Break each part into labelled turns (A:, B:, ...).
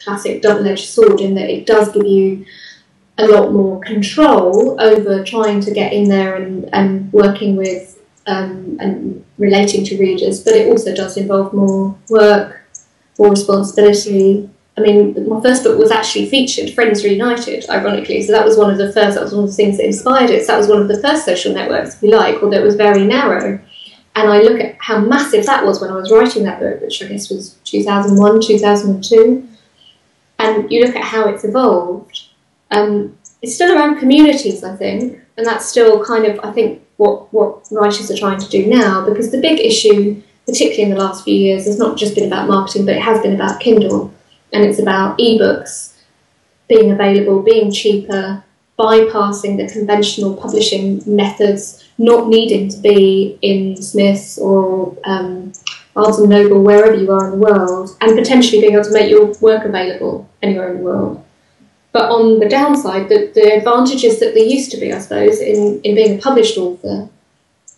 A: classic double-edged sword in that it does give you a lot more control over trying to get in there and working with and relating to readers, but it also does involve more work, more responsibility. I mean, my first book was actually featured, Friends Reunited, ironically, so that was one of the things that inspired it. So that was one of the first social networks, if you like, although it was very narrow. And I look at how massive that was when I was writing that book, which I guess was 2001, 2002. And you look at how it's evolved. It's still around communities, I think, and that's still kind of, I think, what writers are trying to do now, because the big issue, particularly in the last few years, has not just been about marketing, but it has been about Kindle, and it's about ebooks being available, being cheaper, bypassing the conventional publishing methods, not needing to be in Smiths or Barnes & Noble, wherever you are in the world, and potentially being able to make your work available anywhere in the world. But on the downside, the advantages that there used to be, I suppose, in being a published author,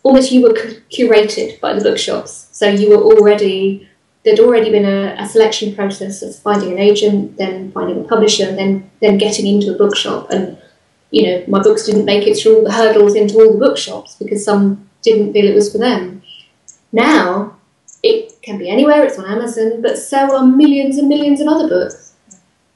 A: almost you were curated by the bookshops. So you were there'd already been a selection process of finding an agent, then finding a publisher, and then getting into a bookshop. And, you know, my books didn't make it through all the hurdles into all the bookshops because some didn't feel it was for them. Now, it can be anywhere, it's on Amazon, but so are millions and millions of other books.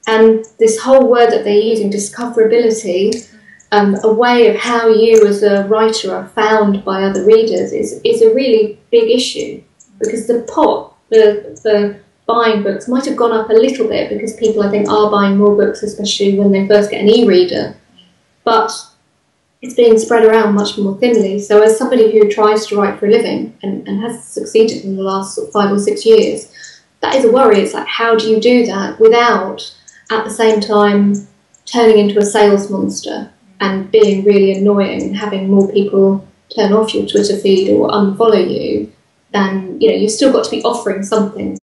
A: And this whole word that they're using, discoverability, a way of how you as a writer are found by other readers is a really big issue, because the pot for buying books might have gone up a little bit because people, I think, are buying more books, especially when they first get an e-reader, but it's being spread around much more thinly. So as somebody who tries to write for a living and has succeeded in the last 5 or 6 years, that is a worry. It's like, how do you do that without at the same time turning into a sales monster and being really annoying and having more people turn off your Twitter feed or unfollow you? Then, you know, you've still got to be offering something.